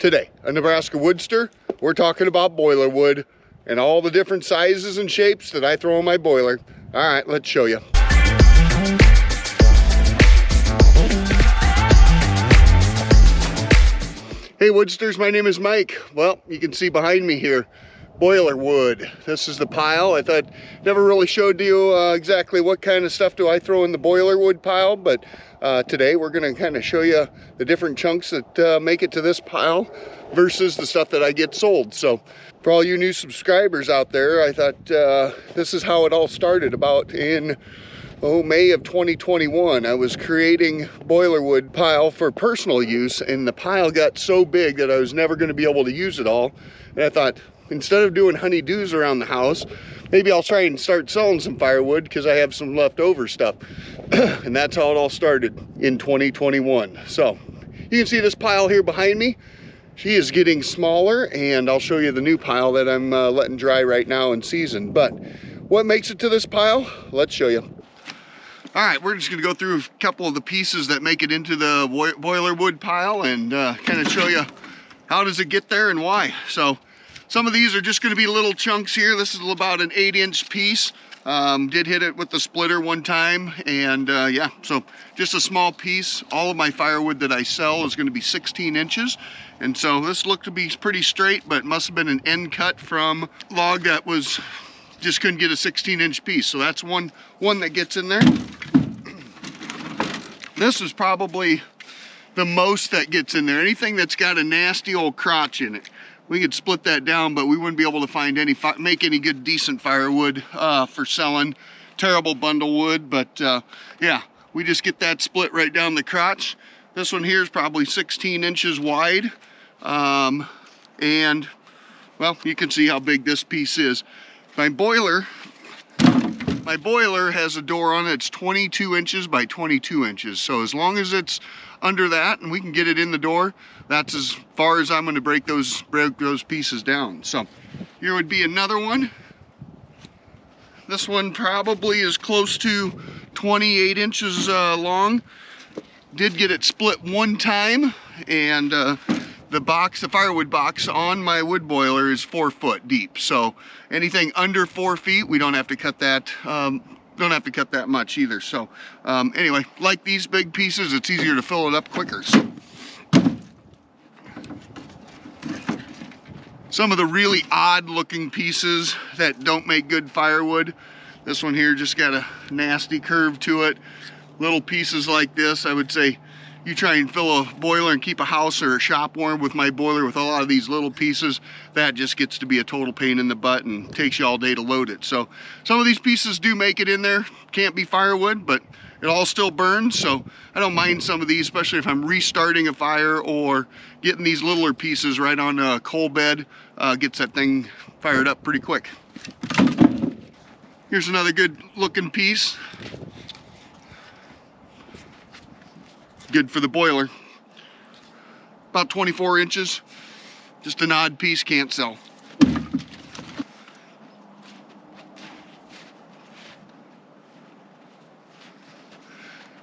Today, a Nebraska woodster, we're talking about boiler wood and all the different sizes and shapes that I throw in my boiler. All right, let's show you. Hey woodsters, my name is Mike. Well, you can see behind me here, boiler wood. This is the pile. I thought never really showed you exactly what kind of stuff do I throw in the boiler wood pile, but today we're going to kind of show you the different chunks that make it to this pile versus the stuff that I get sold. So for all you new subscribers out there, I thought this is how it all started about in May of 2021. I was creating boiler wood pile for personal use, and the pile got so big that I was never going to be able to use it all. And I thought, instead of doing honey-dos around the house, maybe I'll try and start selling some firewood because I have some leftover stuff. And that's how it all started in 2021. So you can see this pile here behind me. She is getting smaller, and I'll show you the new pile that I'm letting dry right now in season. But what makes it to this pile? Let's show you. All right, we're just gonna go through a couple of the pieces that make it into the boiler wood pile and kind of show you how does it get there and why. So some of these are just gonna be little chunks here. This is about an 8-inch piece. Did hit it with the splitter one time, and yeah, so just a small piece. All of my firewood that I sell is gonna be 16 inches. And so this looked to be pretty straight, but it must have been an end cut from log that was just couldn't get a 16-inch piece. So that's one that gets in there. This is probably the most that gets in there. Anything that's got a nasty old crotch in it, we could split that down, but we wouldn't be able to find make any good decent firewood for selling. Terrible bundle wood, but yeah, we just get that split right down the crotch. This one here is probably 16 inches wide, and well, you can see how big this piece is. My boiler has a door on it. It's 22 inches by 22 inches. So as long as it's under that and we can get it in the door, that's as far as I'm going to break those pieces down. So here would be another one. This one probably is close to 28 inches long. Did get it split one time, and the firewood box on my wood boiler is 4 foot deep. So anything under 4 feet, we don't have to cut that. Don't have to cut that much either. So anyway, like these big pieces, it's easier to fill it up quicker. So some of the really odd looking pieces that don't make good firewood. This one here just got a nasty curve to it. Little pieces like this, I would say you try and fill a boiler and keep a house or a shop warm with my boiler with a lot of these little pieces, that just gets to be a total pain in the butt and takes you all day to load it. So some of these pieces do make it in there. Can't be firewood, but it all still burns. So I don't mind some of these, especially if I'm restarting a fire or getting these littler pieces right on a coal bed. Gets that thing fired up pretty quick. Here's another good looking piece. Good for the boiler. About 24 inches. Just an odd piece, can't sell.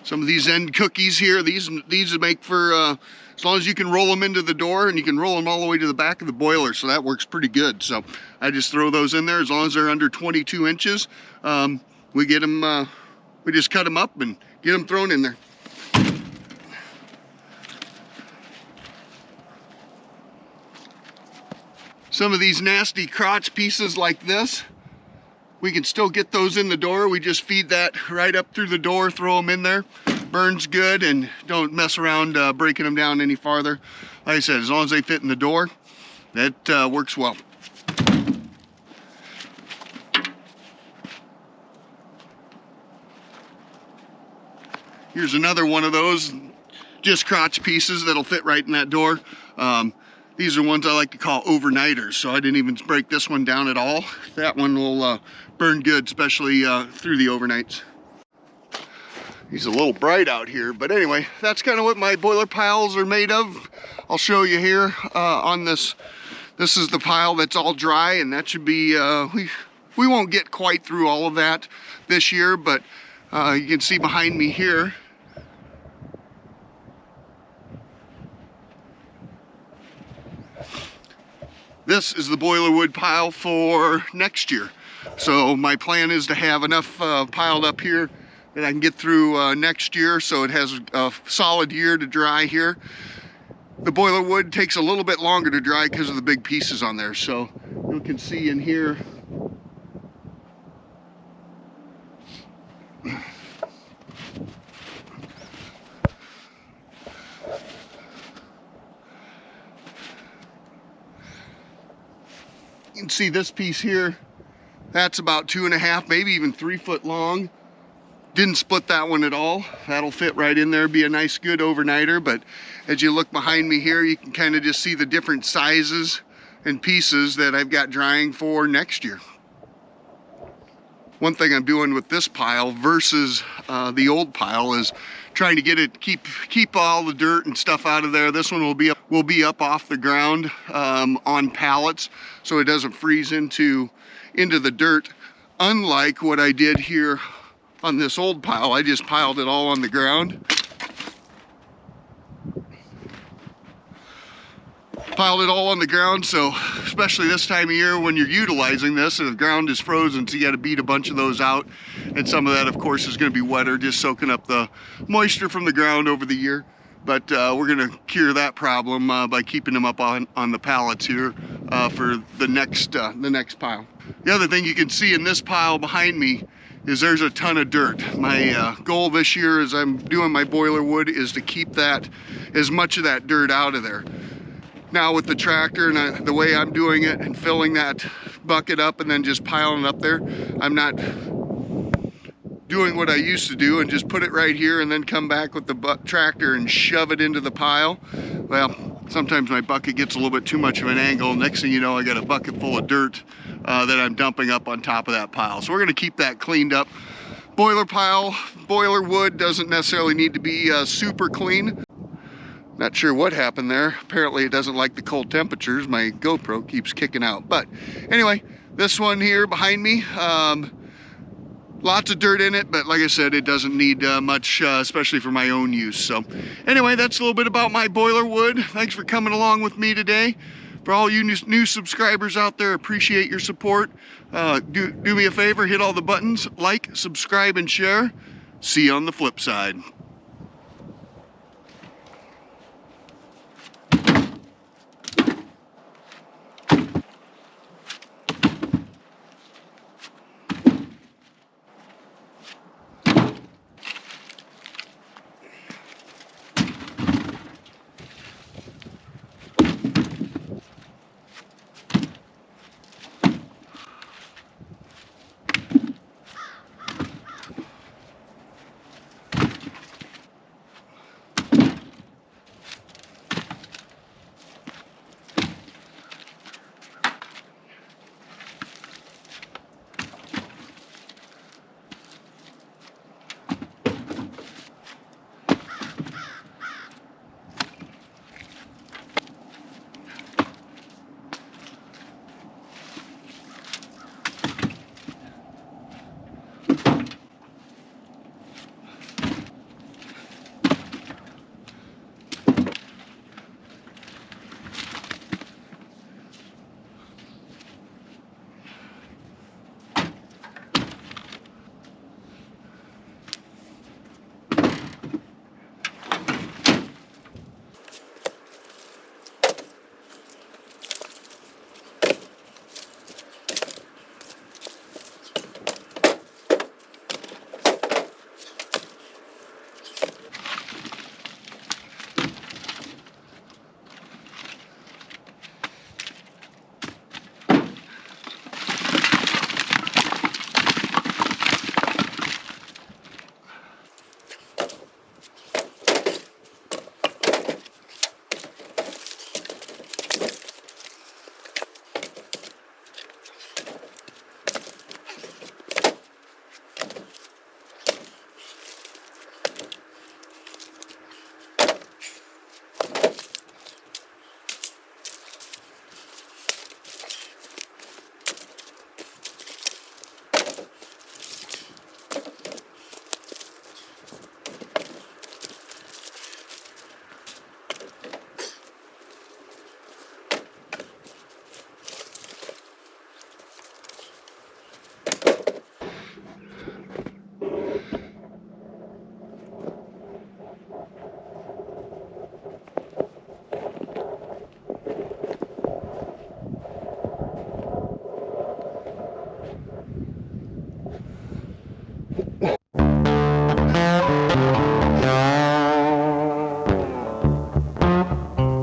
Some of these end cookies here, these make for, as long as you can roll them into the door, and you can roll them all the way to the back of the boiler, so that works pretty good. So I just throw those in there as long as they're under 22 inches. We get them, we just cut them up and get them thrown in there. Some of these nasty crotch pieces like this, we can still get those in the door. We just feed that right up through the door, throw them in there. Burns good, and don't mess around breaking them down any farther. Like I said, as long as they fit in the door, that works well. Here's another one of those, just crotch pieces that'll fit right in that door. These are ones I like to call overnighters, so I didn't even break this one down at all. That one will burn good, especially through the overnights. He's a little bright out here, but anyway, that's kind of what my boiler piles are made of. I'll show you here on this. This is the pile that's all dry, and that should be, we won't get quite through all of that this year, but you can see behind me here, This is the boiler wood pile for next year. So my plan is to have enough piled up here that I can get through next year, so it has a solid year to dry here. The boiler wood takes a little bit longer to dry because of the big pieces on there. So you can see in here, you can see this piece here, that's about 2.5, maybe even 3 foot long. Didn't split that one at all. That'll fit right in there, be a nice good overnighter. But as you look behind me here, you can kind of just see the different sizes and pieces that I've got drying for next year. One thing I'm doing with this pile versus the old pile is trying to get it, keep all the dirt and stuff out of there. This one will be up off the ground on pallets, so it doesn't freeze into the dirt. Unlike what I did here on this old pile, I just piled it all on the ground. Piled it all on the ground, so especially this time of year when you're utilizing this, the ground is frozen, so you got to beat a bunch of those out. And some of that, of course, is going to be wetter, just soaking up the moisture from the ground over the year. But we're going to cure that problem by keeping them up on the pallets here for the next pile. The other thing you can see in this pile behind me is there's a ton of dirt. My goal this year as I'm doing my boiler wood is to keep that, as much of that dirt out of there. Now with the tractor and the way I'm doing it and filling that bucket up and then just piling it up there, I'm not doing what I used to do and just put it right here and then come back with the tractor and shove it into the pile. Well, sometimes my bucket gets a little bit too much of an angle. Next thing you know, I got a bucket full of dirt that I'm dumping up on top of that pile. So we're gonna keep that cleaned up. Boiler wood doesn't necessarily need to be super clean. Not sure what happened there. Apparently it doesn't like the cold temperatures. My GoPro keeps kicking out. But anyway, this one here behind me, lots of dirt in it, but like I said, it doesn't need much, especially for my own use. So anyway, that's a little bit about my boiler wood. Thanks for coming along with me today. For all you new subscribers out there, appreciate your support. Do me a favor, hit all the buttons, like, subscribe, and share. See you on the flip side.